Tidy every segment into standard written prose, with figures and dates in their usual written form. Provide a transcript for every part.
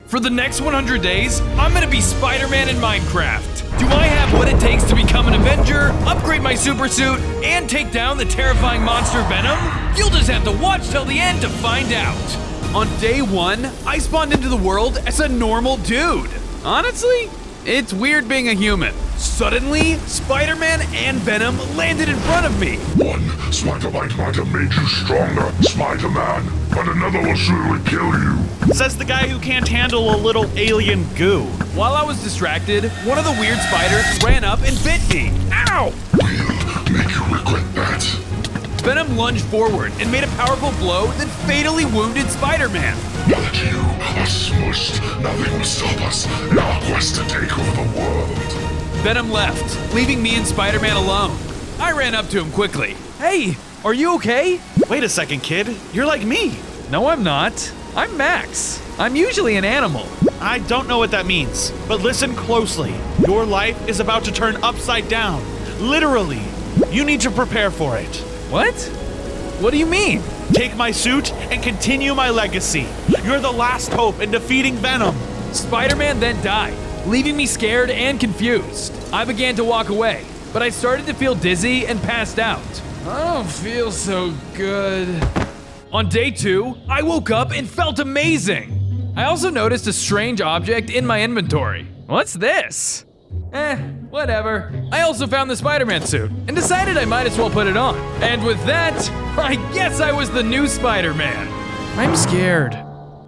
For the next 100 days, I'm gonna be Spider-Man in Minecraft. Do I have what it takes to become an Avenger, upgrade my super suit, and take down the terrifying monster Venom? You'll just have to watch till the end to find out. On day 1, I spawned into the world as a normal dude. Honestly, it's weird being a human. Suddenly, Spider-Man and Venom landed in front of me. One spider bite might have made you stronger, Spider-Man, but another will surely kill you. Says the guy who can't handle a little alien goo. While I was distracted, one of the weird spiders ran up and bit me. Ow! We'll make you regret that. Venom lunged forward and made a powerful blow that fatally wounded Spider-Man. Now that you are smushed, nothing will stop us in our quest to take over the world. Venom left, leaving me and Spider-Man alone. I ran up to him quickly. Hey, are you okay? Wait a second, kid. You're like me. No, I'm not. I'm Max. I'm usually an animal. I don't know what that means, but listen closely. Your life is about to turn upside down. Literally. You need to prepare for it. What? What do you mean? Take my suit and continue my legacy. You're the last hope in defeating Venom. Spider-Man then died, leaving me scared and confused. I began to walk away, but I started to feel dizzy and passed out. I don't feel so good. On day 2, I woke up and felt amazing. I also noticed a strange object in my inventory. What's this? Whatever. I also found the Spider-Man suit and decided I might as well put it on. And with that, I guess I was the new Spider-Man. I'm scared.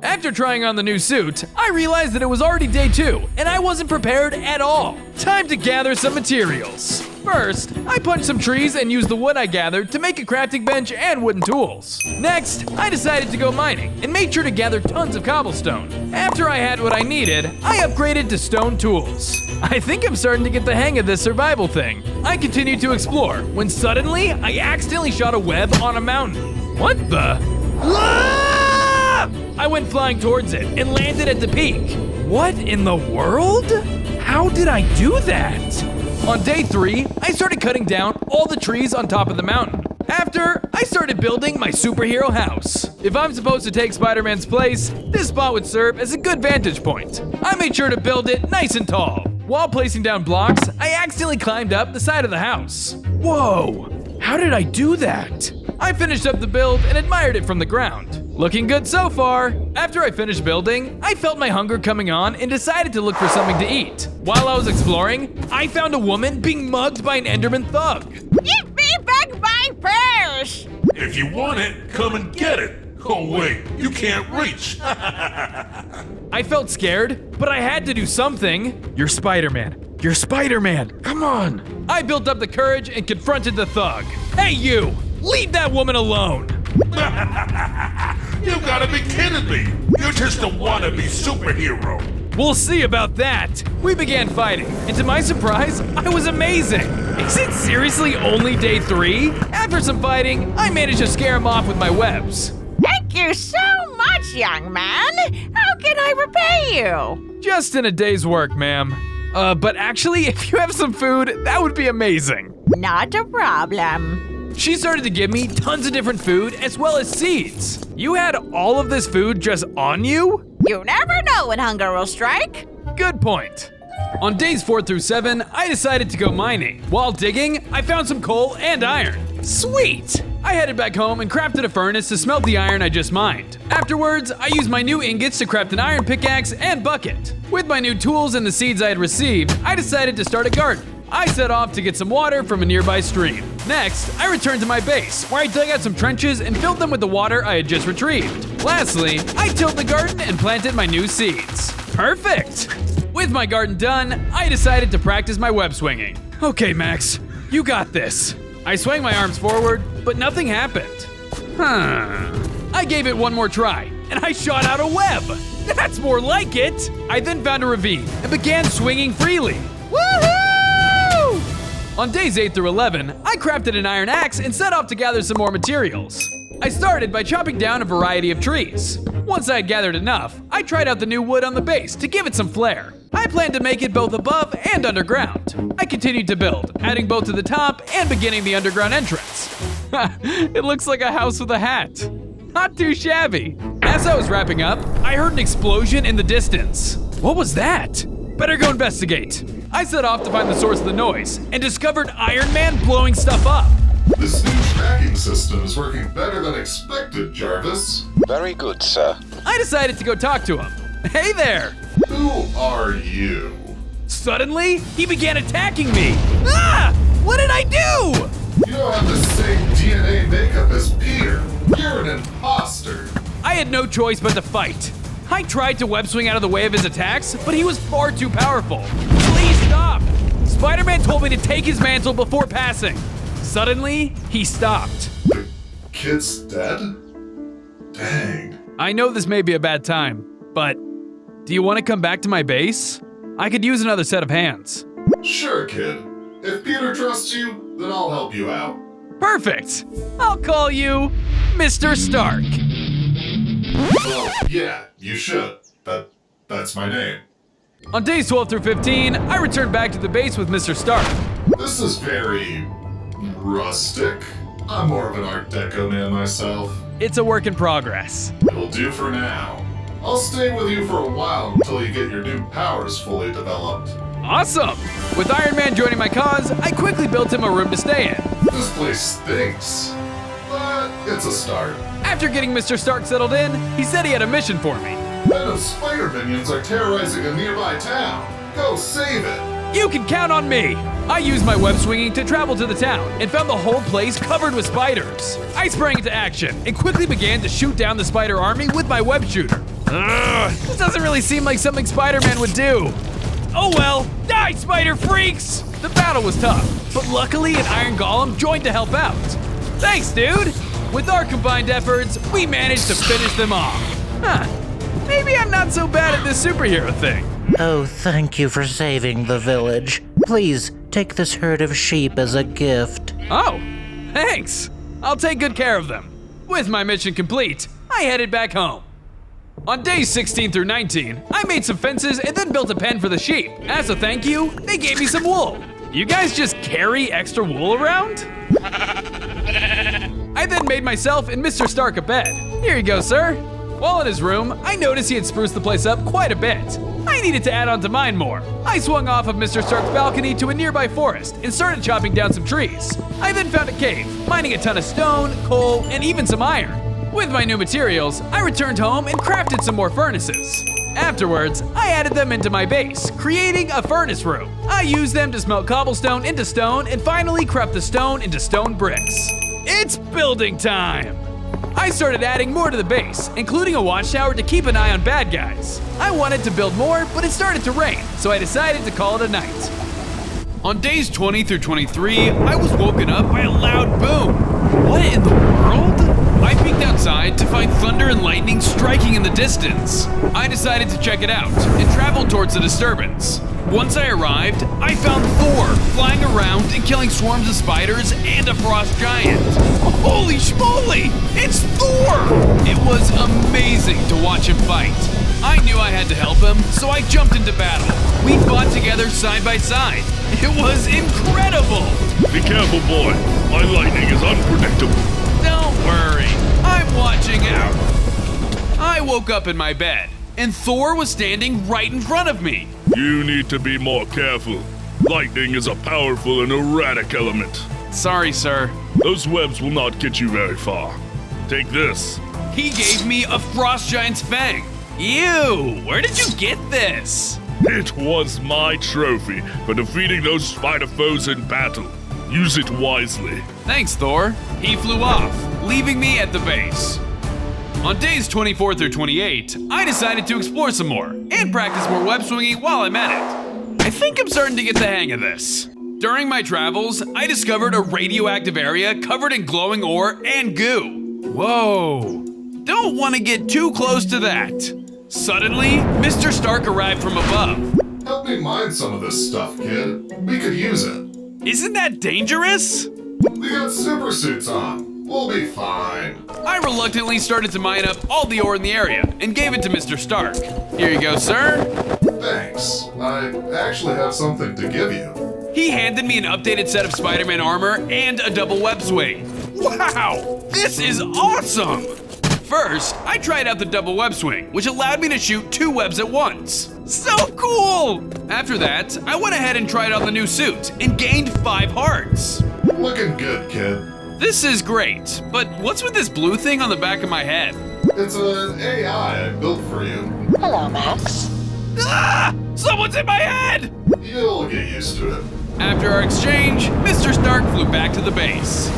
After trying on the new suit, I realized that it was already day 2 and I wasn't prepared at all. Time to gather some materials. First, I punched some trees and used the wood I gathered to make a crafting bench and wooden tools. Next, I decided to go mining and made sure to gather tons of cobblestone. After I had what I needed, I upgraded to stone tools. I think I'm starting to get the hang of this survival thing. I continued to explore when suddenly I accidentally shot a web on a mountain. What the? Ah! I went flying towards it and landed at the peak. What in the world? How did I do that? On day 3, I started cutting down all the trees on top of the mountain. After, I started building my superhero house. If I'm supposed to take Spider-Man's place, this spot would serve as a good vantage point. I made sure to build it nice and tall. While placing down blocks, I accidentally climbed up the side of the house. Whoa, how did I do that? I finished up the build and admired it from the ground. Looking good so far. After I finished building, I felt my hunger coming on and decided to look for something to eat. While I was exploring, I found a woman being mugged by an Enderman thug. Give me back my purse! If you want it, come and get it. Oh wait, you can't reach. I felt scared, but I had to do something. You're Spider-Man. You're Spider-Man. Come on. I built up the courage and confronted the thug. Hey you, leave that woman alone. You gotta be kidding me! You're just a wannabe superhero! We'll see about that. We began fighting, and to my surprise, I was amazing. Is it seriously only day 3? After some fighting, I managed to scare him off with my webs. Thank you so much, young man. How can I repay you? Just in a day's work, ma'am. But actually, if you have some food, that would be amazing. Not a problem. She started to give me tons of different food as well as seeds. You had all of this food just on you? You never know when hunger will strike. Good point. On days 4 through 7, I decided to go mining. While digging, I found some coal and iron. Sweet! I headed back home and crafted a furnace to smelt the iron I just mined. Afterwards, I used my new ingots to craft an iron pickaxe and bucket. With my new tools and the seeds I had received, I decided to start a garden. I set off to get some water from a nearby stream. Next, I returned to my base, where I dug out some trenches and filled them with the water I had just retrieved. Lastly, I tilled the garden and planted my new seeds. Perfect! With my garden done, I decided to practice my web swinging. Okay, Max, you got this. I swung my arms forward, but nothing happened. I gave it one more try, and I shot out a web. That's more like it. I then found a ravine and began swinging freely. Woohoo! On days 8 through 11, I crafted an iron axe and set off to gather some more materials. I started by chopping down a variety of trees. Once I had gathered enough, I tried out the new wood on the base to give it some flair. I planned to make it both above and underground. I continued to build, adding both to the top and beginning the underground entrance. It looks like a house with a hat. Not too shabby. As As I was wrapping up, I heard an explosion in the distance. What was that? Better go investigate. I set off to find the source of the noise and discovered Iron Man blowing stuff up. This new tracking system is working better than expected, Jarvis. Very good, sir. I decided to go talk to him. Hey there! Who are you? Suddenly, he began attacking me. Ah! What did I do? You don't have the same DNA makeup as Peter. You're an imposter. I had no choice but to fight. I tried to web swing out of the way of his attacks, but he was far too powerful. Please stop! Spider-Man told me to take his mantle before passing. Suddenly, he stopped. The kid's dead? Dang. I know this may be a bad time, but do you want to come back to my base? I could use another set of hands. Sure, kid. If Peter trusts you, then I'll help you out. Perfect! I'll call you Mr. Stark. Well, yeah, you should. That's my name. On days 12 through 15, I returned back to the base with Mr. Stark. This is very rustic. I'm more of an Art Deco man myself. It's a work in progress. It'll do for now. I'll stay with you for a while until you get your new powers fully developed. Awesome! With Iron Man joining my cause, I quickly built him a room to stay in. This place stinks, but it's a start. After getting Mr. Stark settled in, he said he had a mission for me. Venom spider minions are terrorizing a nearby town. Go save it. You can count on me! I used my web swinging to travel to the town and found the whole place covered with spiders. I sprang into action and quickly began to shoot down the spider army with my web shooter. Ugh, this doesn't really seem like something Spider-Man would do. Oh well, die spider freaks! The battle was tough, but luckily an Iron Golem joined to help out. Thanks, dude! With our combined efforts, we managed to finish them off. Huh, maybe I'm not so bad at this superhero thing. Oh, thank you for saving the village. Please, take this herd of sheep as a gift. Oh, thanks! I'll take good care of them. With my mission complete, I headed back home. On days 16 through 19, I made some fences and then built a pen for the sheep. As a thank you, they gave me some wool. You guys just carry extra wool around? I then made myself and Mr. Stark a bed. Here you go, sir. While in his room, I noticed he had spruced the place up quite a bit. I needed to add on to mine more. I swung off of Mr. Stark's balcony to a nearby forest and started chopping down some trees. I then found a cave, mining a ton of stone, coal, and even some iron. With my new materials, I returned home and crafted some more furnaces. Afterwards, I added them into my base, creating a furnace room. I used them to smelt cobblestone into stone and finally craft the stone into stone bricks. It's building time! I started adding more to the base, including a watchtower to keep an eye on bad guys. I wanted to build more, but it started to rain, so I decided to call it a night. On days 20 through 23, I was woken up by a loud boom. What in the world? I peeked outside to find thunder and lightning striking in the distance. I decided to check it out and traveled towards the disturbance. Once I arrived, I found Thor flying around and killing swarms of spiders and a frost giant. Holy schmoly! It's Thor! It was amazing to watch him fight. I knew I had to help him, so I jumped into battle. We fought together side by side. It was incredible! Be careful, boy. My lightning is unpredictable. Don't worry, I'm watching out. I woke up in my bed, and Thor was standing right in front of me. You need to be more careful. Lightning is a powerful and erratic element. Sorry, sir. Those webs will not get you very far. Take this. He gave me a frost giant's fang. Ew, where did you get this? It was my trophy for defeating those spider foes in battle. Use it wisely. Thanks, Thor. He flew off, leaving me at the base. On days 24 through 28, I decided to explore some more and practice more web swinging while I'm at it. I think I'm starting to get the hang of this. During my travels, I discovered a radioactive area covered in glowing ore and goo. Whoa, don't want to get too close to that. Suddenly, Mr. Stark arrived from above. Help me mine some of this stuff, kid. We could use it. Isn't that dangerous? We got super suits on. We'll be fine. I reluctantly started to mine up all the ore in the area and gave it to Mr. Stark. Here you go, sir. Thanks. I actually have something to give you. He handed me an updated set of Spider-Man armor and a double web swing. Wow, this is awesome! first, I tried out the double web swing, which allowed me to shoot 2 webs at once. So cool! After that, I went ahead and tried on the new suit and gained 5 hearts. Looking good, kid. This is great, but what's with this blue thing on the back of my head? It's an AI I built for you. Hello, Max. Ah! Someone's in my head! You'll get used to it. After our exchange, Mr. Stark flew back to the base.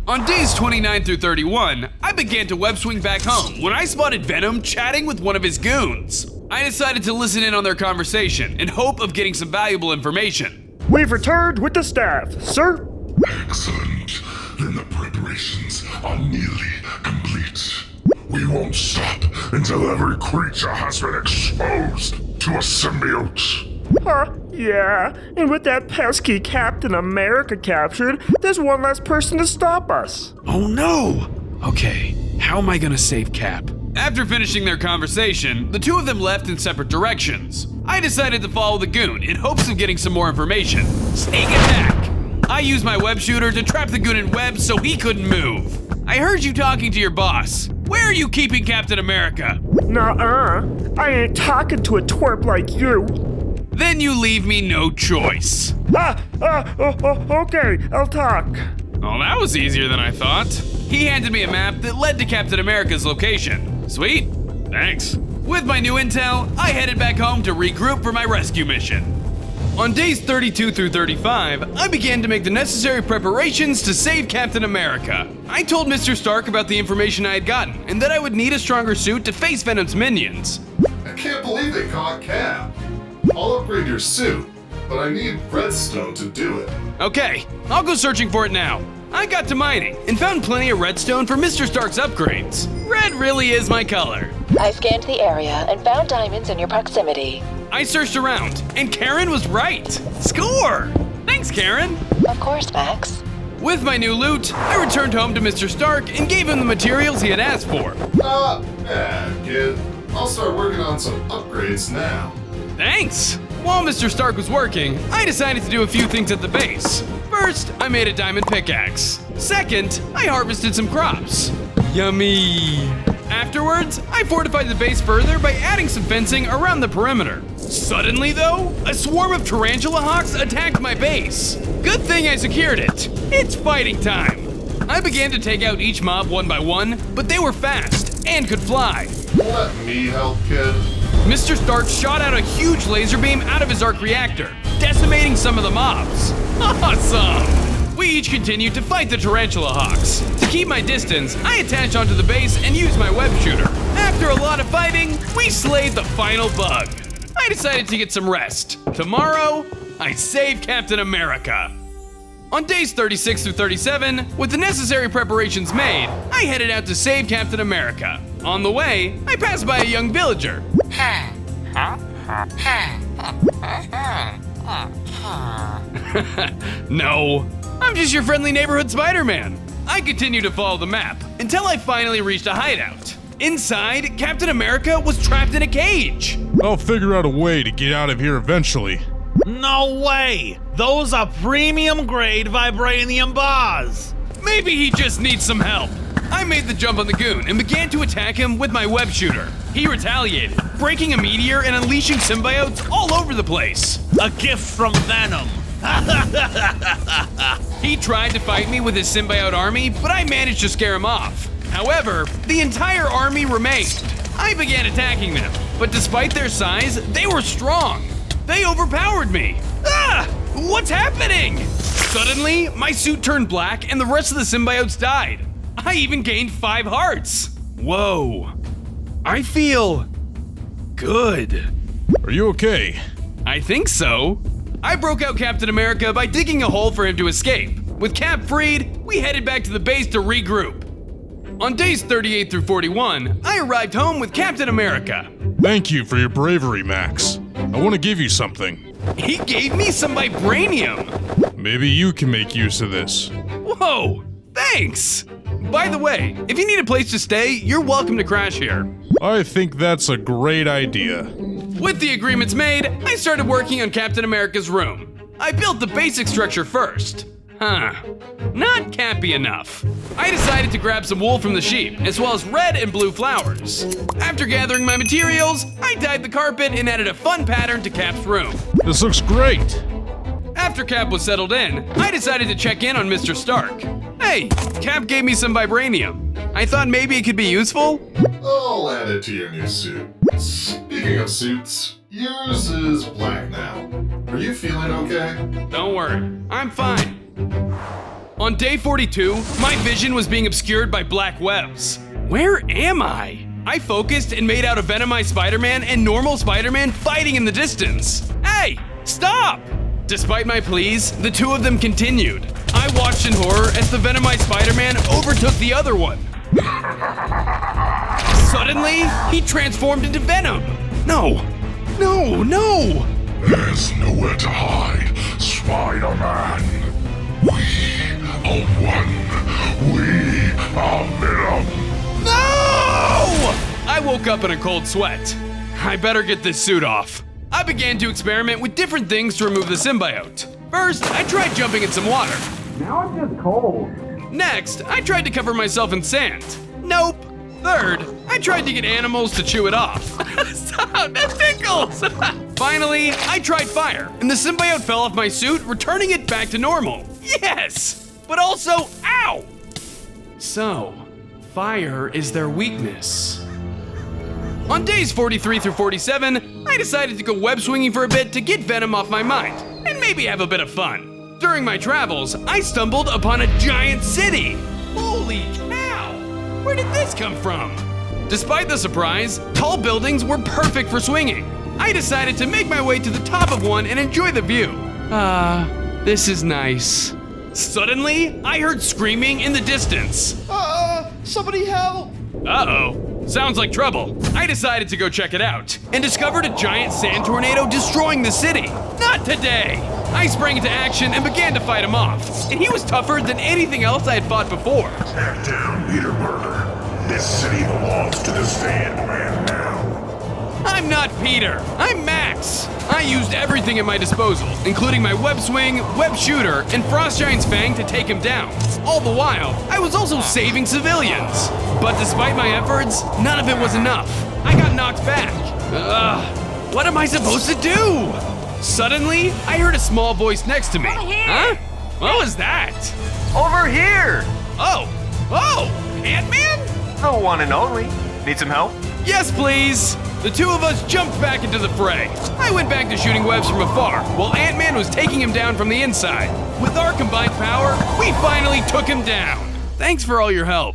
On days 29 through 31, I began to web swing back home when I spotted Venom chatting with one of his goons. I decided to listen in on their conversation in hope of getting some valuable information. We've returned with the staff, sir. Excellent. Then the preparations are nearly complete. We won't stop until every creature has been exposed to a symbiote. Huh, yeah. And with that pesky Captain America captured, there's one less person to stop us. Oh no! Okay, how am I gonna save Cap? After finishing their conversation, the 2 of them left in separate directions. I decided to follow the goon in hopes of getting some more information. Sneak attack! I used my web shooter to trap the goon in webs so he couldn't move. I heard you talking to your boss. Where are you keeping Captain America? Nuh-uh. I ain't talking to a twerp like you. Then you leave me no choice. Okay, I'll talk. Oh, that was easier than I thought. He handed me a map that led to Captain America's location. Sweet. Thanks. With my new intel, I headed back home to regroup for my rescue mission. On days 32 through 35, I began to make the necessary preparations to save Captain America. I told Mr. Stark about the information I had gotten and that I would need a stronger suit to face Venom's minions. I can't believe they caught Cap. I'll upgrade your suit, but I need redstone to do it. Okay, I'll go searching for it now. I got to mining and found plenty of redstone for Mr. Stark's upgrades. Red really is my color. I scanned the area and found diamonds in your proximity. I searched around, and Karen was right. Score! Thanks, Karen. Of course, Max. With my new loot, I returned home to Mr. Stark and gave him the materials he had asked for. Yeah, kid. I'll start working on some upgrades now. Thanks! While Mr. Stark was working, I decided to do a few things at the base. First, I made a diamond pickaxe. Second, I harvested some crops. Yummy! Afterwards, I fortified the base further by adding some fencing around the perimeter. Suddenly, though, a swarm of tarantula hawks attacked my base. Good thing I secured it. It's fighting time. I began to take out each mob one by one, but they were fast and could fly. Let me help, kid. Mr. Stark shot out a huge laser beam out of his arc reactor, decimating some of the mobs. Awesome! We each continued to fight the tarantula hawks. To keep my distance, I attached onto the base and used my web shooter. After a lot of fighting, we slayed the final bug. I decided to get some rest. Tomorrow, I save Captain America. On days 36 through 37, with the necessary preparations made, I headed out to save Captain America. On the way, I passed by a young villager. No, I'm just your friendly neighborhood Spider-Man. I continued to follow the map until I finally reached a hideout. Inside, Captain America was trapped in a cage. I'll figure out a way to get out of here eventually. No way! Those are premium grade vibranium bars! Maybe he just needs some help. I made the jump on the goon and began to attack him with my web shooter. He retaliated, breaking a meteor and unleashing symbiotes all over the place. A gift from Venom! He tried to fight me with his symbiote army, but I managed to scare him off. However, the entire army remained. I began attacking them, but despite their size, they were strong. They overpowered me. Ah! What's happening? Suddenly, my suit turned black and the rest of the symbiotes died. I even gained 5 hearts. Whoa. I feel good. Are you okay? I think so. I broke out Captain America by digging a hole for him to escape. With Cap freed, we headed back to the base to regroup. On days 38 through 41, I arrived home with Captain America. Thank you for your bravery, Max. I want to give you something. He gave me some vibranium. Maybe you can make use of this. Whoa, thanks. By the way, if you need a place to stay, you're welcome to crash here. I think that's a great idea. With the agreements made, I started working on Captain America's room. I built the basic structure first. Not campy enough. I decided to grab some wool from the sheep, as well as red and blue flowers. After gathering my materials, I dyed the carpet and added a fun pattern to Cap's room. This looks great. After Cap was settled in, I decided to check in on Mr. Stark. Hey, Cap gave me some vibranium. I thought maybe it could be useful. I'll add it to your new suit. Speaking of suits, yours is black now. Are you feeling okay? Don't worry, I'm fine. On day 42, my vision was being obscured by black webs. Where am I? I focused and made out a Venomized Spider-Man and normal Spider-Man fighting in the distance. Hey, stop! Despite my pleas, the two of them continued. I watched in horror as the Venomized Spider-Man overtook the other one. Suddenly, he transformed into Venom. No. There's nowhere to hide, Spider-Man. We are one. We are Venom. No! I woke up in a cold sweat. I better get this suit off. I began to experiment with different things to remove the symbiote. First, I tried jumping in some water. Now I'm just cold. Next, I tried to cover myself in sand. Nope. Third, I tried to get animals to chew it off. Stop, that tickles! Finally, I tried fire, and the symbiote fell off my suit, returning it back to normal. Yes! But also, ow! So, fire is their weakness. On days 43 through 47, I decided to go web swinging for a bit to get Venom off my mind, and maybe have a bit of fun. During my travels, I stumbled upon a giant city. Holy cow! Where did this come from? Despite the surprise, tall buildings were perfect for swinging. I decided to make my way to the top of one and enjoy the view. This is nice. Suddenly, I heard screaming in the distance. Somebody help! Uh-oh. Sounds like trouble. I decided to go check it out and discovered a giant sand tornado destroying the city. Not today! I sprang into action and began to fight him off, and he was tougher than anything else I had fought before. Back down, Peter Burger. This city belongs to the Sandman now. I'm not Peter, I'm Max. I used everything at my disposal, including my web swing, web shooter, and Frost Giant's Fang to take him down. All the while, I was also saving civilians. But despite my efforts, none of it was enough. I got knocked back. What am I supposed to do? Suddenly, I heard a small voice next to me. Huh? What was that? Over here! Oh, Ant-Man? The one and only. Need some help? Yes, please. The two of us jumped back into the fray. I went back to shooting webs from afar, while Ant-Man was taking him down from the inside. With our combined power, we finally took him down. Thanks for all your help.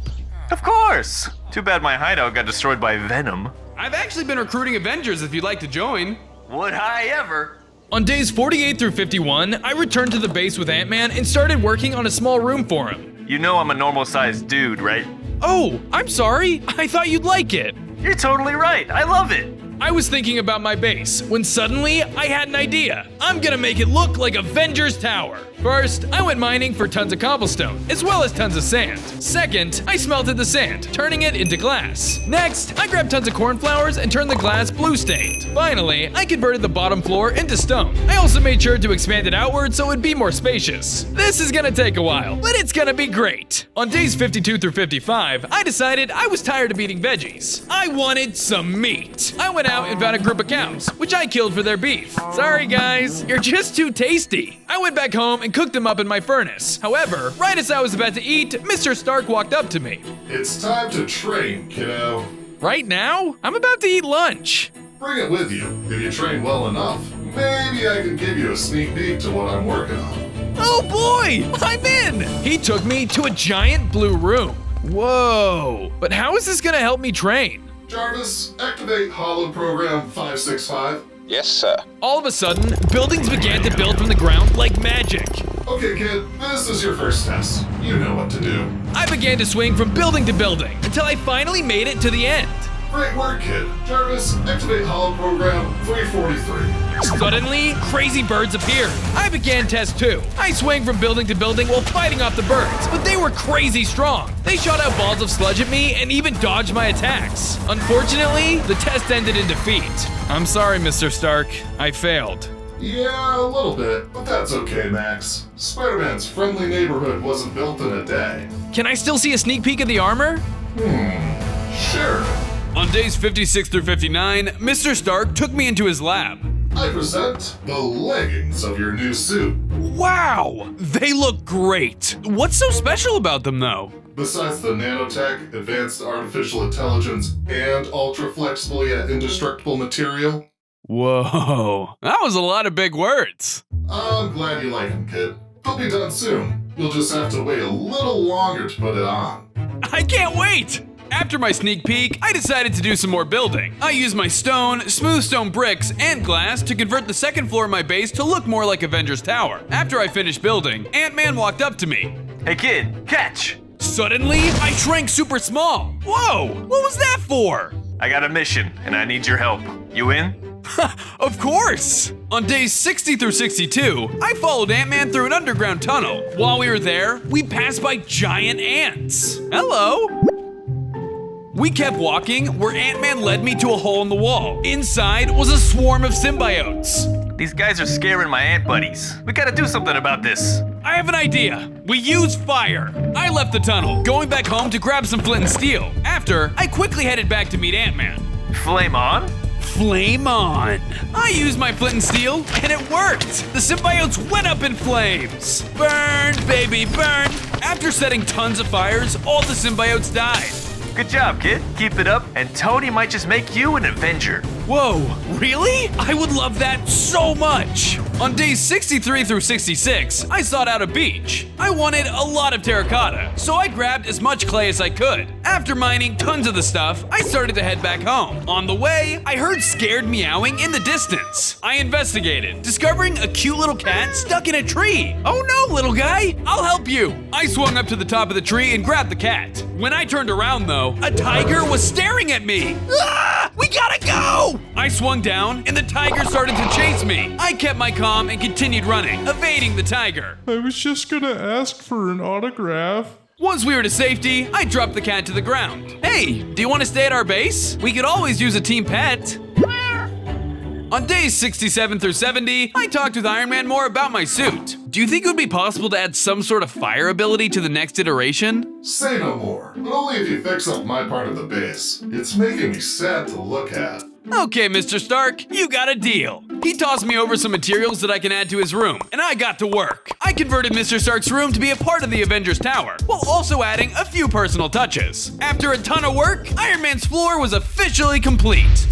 Of course! Too bad my hideout got destroyed by Venom. I've actually been recruiting Avengers if you'd like to join. Would I ever? On days 48 through 51, I returned to the base with Ant-Man and started working on a small room for him. You know I'm a normal-sized dude, right? Oh, I'm sorry. I thought you'd like it. You're totally right. I love it. I was thinking about my base when suddenly I had an idea. I'm gonna make it look like Avengers Tower. First, I went mining for tons of cobblestone, as well as tons of sand. Second, I smelted the sand, turning it into glass. Next, I grabbed tons of cornflowers and turned the glass blue stained. Finally, I converted the bottom floor into stone. I also made sure to expand it outward so it'd be more spacious. This is gonna take a while, but it's gonna be great. On days 52 through 55, I decided I was tired of eating veggies. I wanted some meat. I went out and found a group of cows, which I killed for their beef. Sorry guys, you're just too tasty. I went back home and cooked them up in my furnace. However, right as I was about to eat, Mr. Stark walked up to me. It's time to train, kiddo. Right now? I'm about to eat lunch. Bring it with you. If you train well enough, maybe I can give you a sneak peek to what I'm working on. Oh boy, I'm in! He took me to a giant blue room. Whoa, but how is this gonna help me train? Jarvis, activate Holo Program 565. Yes, sir. All of a sudden, buildings began to build from the ground like magic. Okay, kid, this is your first test. You know what to do. I began to swing from building to building until I finally made it to the end. Great work, kid. Jarvis, activate Holo Program 343. Suddenly, crazy birds appeared. I began test 2. I swung from building to building while fighting off the birds, but they were crazy strong. They shot out balls of sludge at me and even dodged my attacks. Unfortunately, the test ended in defeat. I'm sorry, Mr. Stark. I failed. Yeah, a little bit, but that's okay, Max. Spider-Man's friendly neighborhood wasn't built in a day. Can I still see a sneak peek of the armor? Sure. On days 56 through 59, Mr. Stark took me into his lab. I present the leggings of your new suit. Wow! They look great! What's so special about them, though? Besides the nanotech, advanced artificial intelligence, and ultra-flexible yet indestructible material, Whoa, that was a lot of big words. I'm glad you like them, kid. They'll be done soon. You'll just have to wait a little longer to put it on. I can't wait! After my sneak peek, I decided to do some more building. I used my stone, smooth stone bricks, and glass to convert the second floor of my base to look more like Avengers Tower. After I finished building, Ant-Man walked up to me. Hey kid, catch! Suddenly, I shrank super small. Whoa, what was that for? I got a mission, and I need your help. You in? Of course! On days 60 through 62, I followed Ant-Man through an underground tunnel. While we were there, we passed by giant ants. Hello! We kept walking, where Ant-Man led me to a hole in the wall. Inside was a swarm of symbiotes. These guys are scaring my ant buddies. We gotta do something about this. I have an idea. We use fire. I left the tunnel, going back home to grab some flint and steel. After, I quickly headed back to meet Ant-Man. Flame on? Flame on! I used my flint and steel, and it worked! The symbiotes went up in flames! Burn, baby, burn! After setting tons of fires, all the symbiotes died. Good job, kid. Keep it up, and Tony might just make you an Avenger. Whoa, really? I would love that so much! On days 63 through 66, I sought out a beach. I wanted a lot of terracotta, so I grabbed as much clay as I could. After mining tons of the stuff, I started to head back home. On the way, I heard scared meowing in the distance. I investigated, discovering a cute little cat stuck in a tree. Oh no, little guy, I'll help you. I swung up to the top of the tree and grabbed the cat. When I turned around though, a tiger was staring at me. Ah! We gotta go! I swung down and the tiger started to chase me. I kept my calm and continued running, evading the tiger. I was just gonna ask for an autograph. Once we were to safety, I dropped the cat to the ground. Hey, do you want to stay at our base? We could always use a team pet. On days 67 through 70, I talked with Iron Man more about my suit. Do you think it would be possible to add some sort of fire ability to the next iteration? Say no more, but only if you fix up my part of the base. It's making me sad to look at. Okay, Mr. Stark, you got a deal. He tossed me over some materials that I can add to his room, and I got to work. I converted Mr. Stark's room to be a part of the Avengers Tower, while also adding a few personal touches. After a ton of work, Iron Man's floor was officially complete.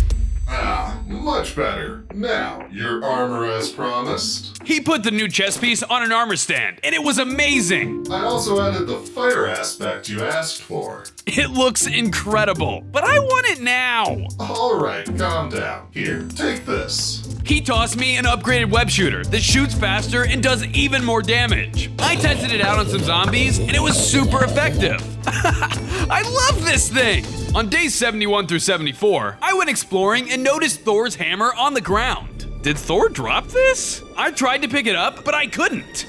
Ah, much better. Now, your armor as promised. He put the new chest piece on an armor stand, and it was amazing. I also added the fire aspect you asked for. It looks incredible, but I want it now. Alright, calm down. Here, take this. He tossed me an upgraded web shooter that shoots faster and does even more damage. I tested it out on some zombies, and it was super effective. I love this thing! On days 71 through 74, I went exploring and noticed Thor's hammer on the ground. Did Thor drop this? I tried to pick it up, but I couldn't.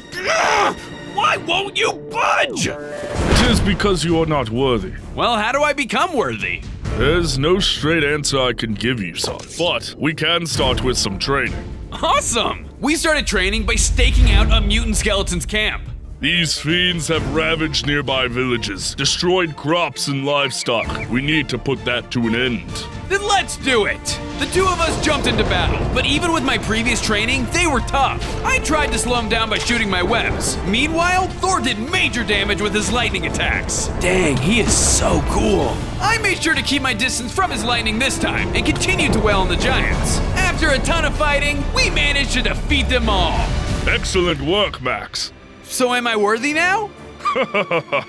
Why won't you budge? It is because you are not worthy. Well, how do I become worthy? There's no straight answer I can give you, son. But we can start with some training. Awesome! We started training by staking out a mutant skeleton's camp. These fiends have ravaged nearby villages, destroyed crops and livestock. We need to put that to an end. Then let's do it! The two of us jumped into battle, but even with my previous training, they were tough. I tried to slow him down by shooting my webs. Meanwhile, Thor did major damage with his lightning attacks. Dang, he is so cool. I made sure to keep my distance from his lightning this time and continued to wail on the giants. After a ton of fighting, we managed to defeat them all. Excellent work, Max. So am I worthy now?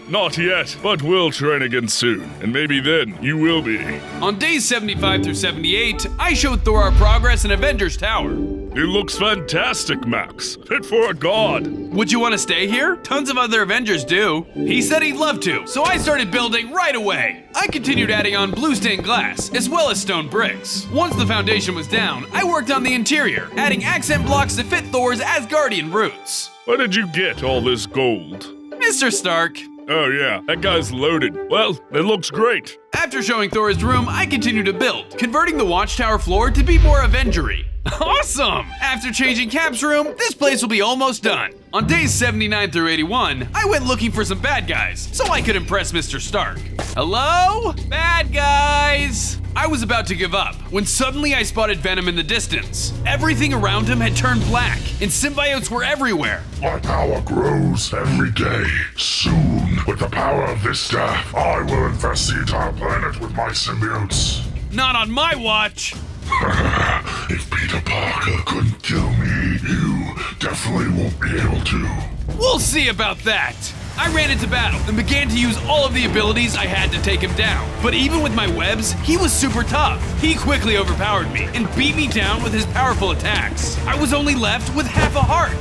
Not yet, but we'll train again soon, and maybe then you will be. On days 75 through 78, I showed Thor our progress in Avengers Tower. It looks fantastic, Max. Fit for a god. Would you want to stay here? Tons of other Avengers do. He said he'd love to, so I started building right away. I continued adding on blue stained glass, as well as stone bricks. Once the foundation was down, I worked on the interior, adding accent blocks to fit Thor's Asgardian roots. Where did you get all this gold? Mr. Stark. Oh yeah, that guy's loaded. Well, it looks great. After showing Thor his room, I continued to build, converting the watchtower floor to be more Avengery. Awesome! After changing Cap's room, this place will be almost done. On days 79 through 81, I went looking for some bad guys, so I could impress Mr. Stark. Hello? Bad guys! I was about to give up, when suddenly I spotted Venom in the distance. Everything around him had turned black, and symbiotes were everywhere. My power grows every day. Soon, with the power of this staff, I will infest the entire planet with my symbiotes. Not on my watch! If Peter Parker couldn't kill me, you definitely won't be able to. We'll see about that. I ran into battle and began to use all of the abilities I had to take him down. But even with my webs, he was super tough. He quickly overpowered me and beat me down with his powerful attacks. I was only left with half a heart.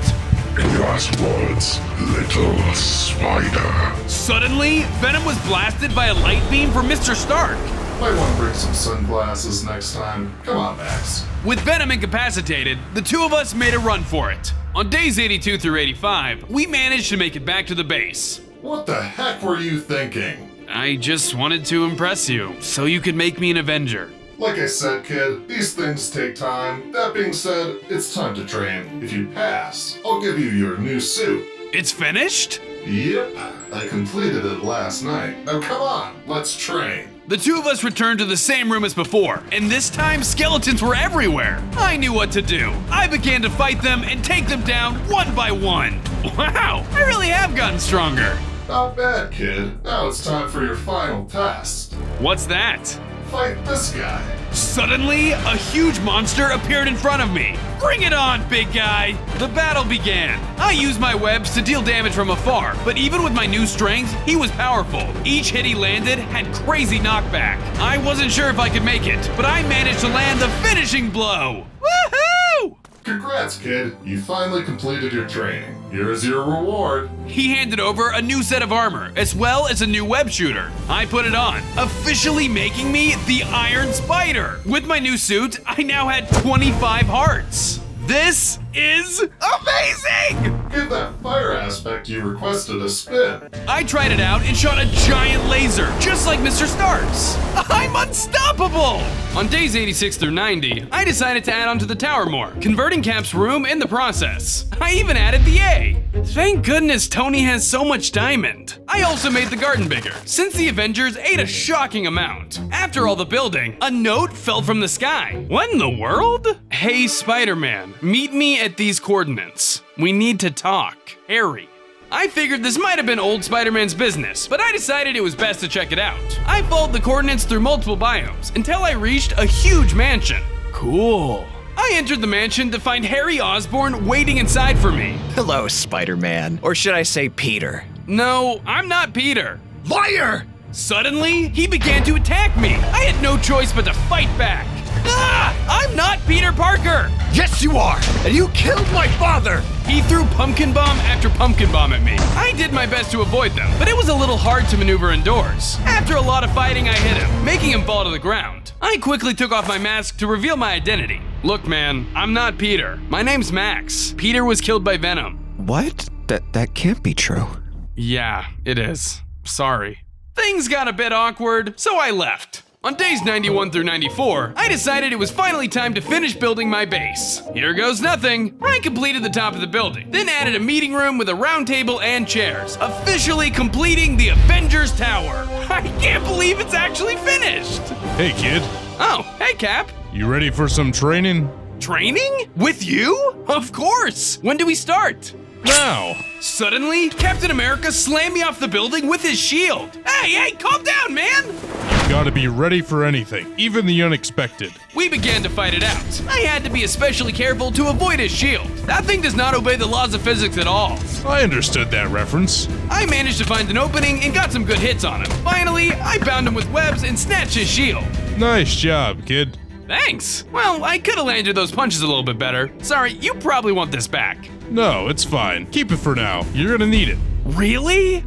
In your last words, little spider. Suddenly, Venom was blasted by a light beam from Mr. Stark. Might want to bring some sunglasses next time. Come on, Max. With Venom incapacitated, the two of us made a run for it. On days 82 through 85, we managed to make it back to the base. What the heck were you thinking? I just wanted to impress you, so you could make me an Avenger. Like I said, kid, these things take time. That being said, it's time to train. If you pass, I'll give you your new suit. It's finished? Yep, I completed it last night. Now come on, let's train. The two of us returned to the same room as before, and this time skeletons were everywhere. I knew what to do. I began to fight them and take them down one by one. Wow, I really have gotten stronger. Not bad, kid. Now it's time for your final test. What's that? Fight this guy. Suddenly, a huge monster appeared in front of me. Bring it on, big guy! The battle began. I used my webs to deal damage from afar, but even with my new strength, he was powerful. Each hit he landed had crazy knockback. I wasn't sure if I could make it, but I managed to land the finishing blow. Woohoo! Congrats, kid. You finally completed your training. Here's your reward. He handed over a new set of armor, as well as a new web shooter. I put it on, officially making me the Iron Spider. With my new suit, I now had 25 hearts. This is amazing! Give that fire aspect you requested a spin. I tried it out and shot a giant laser, just like Mr. Stark's. I'm unstoppable! On days 86 through 90, I decided to add on to the tower more, converting Cap's room in the process. I even added the A. Thank goodness Tony has so much diamond. I also made the garden bigger, since the Avengers ate a shocking amount. After all the building, a note fell from the sky. What in the world? Hey, Spider-Man, meet me at these coordinates. We need to talk. Harry. I figured this might have been old Spider-Man's business, but I decided it was best to check it out. I followed the coordinates through multiple biomes until I reached a huge mansion. Cool. I entered the mansion to find Harry Osborn waiting inside for me. Hello, Spider-Man. Or should I say Peter? No, I'm not Peter. Liar! Suddenly, he began to attack me. I had no choice but to fight back. Ah! I'm not Peter Parker! Yes, you are! And you killed my father! He threw pumpkin bomb after pumpkin bomb at me. I did my best to avoid them, but it was a little hard to maneuver indoors. After a lot of fighting, I hit him, making him fall to the ground. I quickly took off my mask to reveal my identity. Look, man, I'm not Peter. My name's Max. Peter was killed by Venom. What? That can't be true. Yeah, it is. Sorry. Things got a bit awkward, so I left. On days 91 through 94, I decided it was finally time to finish building my base. Here goes nothing. I completed the top of the building, then added a meeting room with a round table and chairs, officially completing the Avengers Tower. I can't believe it's actually finished. Hey, kid. Oh, hey, Cap. You ready for some training? Training? With you? Of course. When do we start? Now. Suddenly, Captain America slammed me off the building with his shield. Hey, calm down, man! You gotta be ready for anything, even the unexpected. We began to fight it out. I had to be especially careful to avoid his shield. That thing does not obey the laws of physics at all. I understood that reference. I managed to find an opening and got some good hits on him. Finally, I bound him with webs and snatched his shield. Nice job, kid. Thanks. Well, I could have landed those punches a little bit better. Sorry, you probably want this back. No, it's fine. Keep it for now. You're gonna need it. Really?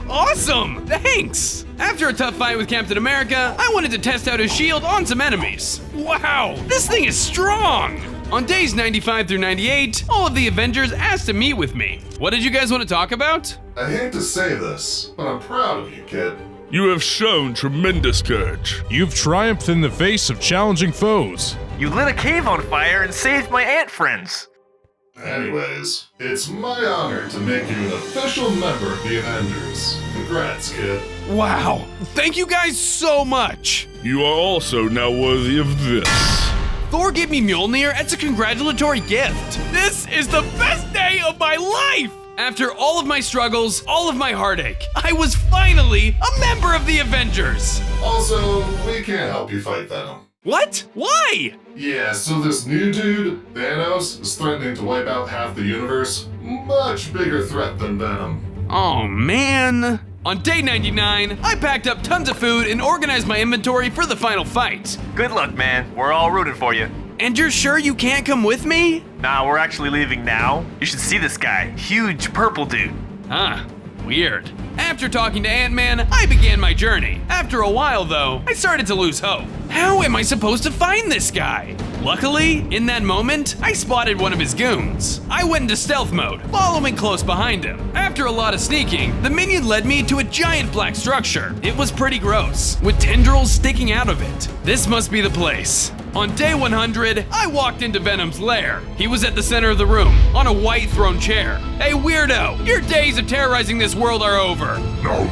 Awesome! Thanks! After a tough fight with Captain America, I wanted to test out his shield on some enemies. Wow, this thing is strong! On days 95 through 98, all of the Avengers asked to meet with me. What did you guys want to talk about? I hate to say this, but I'm proud of you, kid. You have shown tremendous courage. You've triumphed in the face of challenging foes. You lit a cave on fire and saved my ant friends. Anyways, it's my honor to make you an official member of the Avengers. Congrats, kid. Wow. Thank you guys so much. You are also now worthy of this. Thor gave me Mjolnir as a congratulatory gift. This is the best day of my life! After all of my struggles, all of my heartache, I was finally a member of the Avengers! Also, we can't help you fight Venom. What? Why? Yeah, so this new dude, Thanos, is threatening to wipe out half the universe. Much bigger threat than Venom. Oh, man. On day 99, I packed up tons of food and organized my inventory for the final fight. Good luck, man. We're all rooting for you. And you're sure you can't come with me? Nah, we're actually leaving now. You should see this guy. Huge purple dude. Huh. Weird. After talking to Ant-Man, I began my journey. After a while, though, I started to lose hope. How am I supposed to find this guy? Luckily, in that moment, I spotted one of his goons. I went into stealth mode, following close behind him. After a lot of sneaking, the minion led me to a giant black structure. It was pretty gross, with tendrils sticking out of it. This must be the place. On day 100, I walked into Venom's lair. He was at the center of the room, on a white throne chair. Hey weirdo, your days of terrorizing this world are over. No,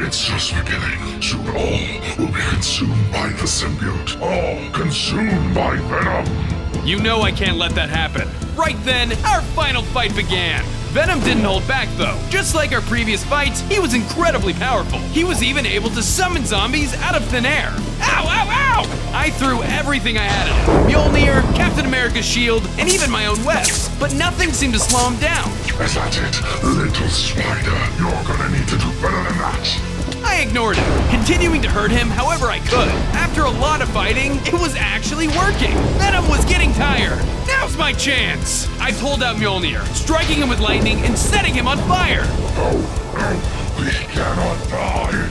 it's just beginning. Soon all will be consumed by the symbiote. All consumed by Venom. You know I can't let that happen. Right then, our final fight began. Venom didn't hold back though. Just like our previous fights, he was incredibly powerful. He was even able to summon zombies out of thin air. Ow, ow, ow! I threw everything I had at him. Mjolnir, Captain America's shield, and even my own webs. But nothing seemed to slow him down. Is that it, little spider? You're gonna need to do better than that. I ignored him, continuing to hurt him however I could. After a lot of fighting, it was actually working. Venom was getting tired. Now's my chance. I pulled out Mjolnir, striking him with lightning and setting him on fire. No, we cannot die.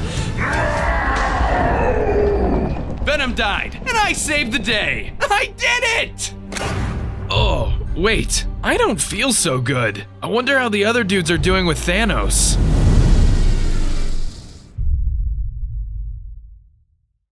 Venom died, and I saved the day. I did it! Oh, wait. I don't feel so good. I wonder how the other dudes are doing with Thanos.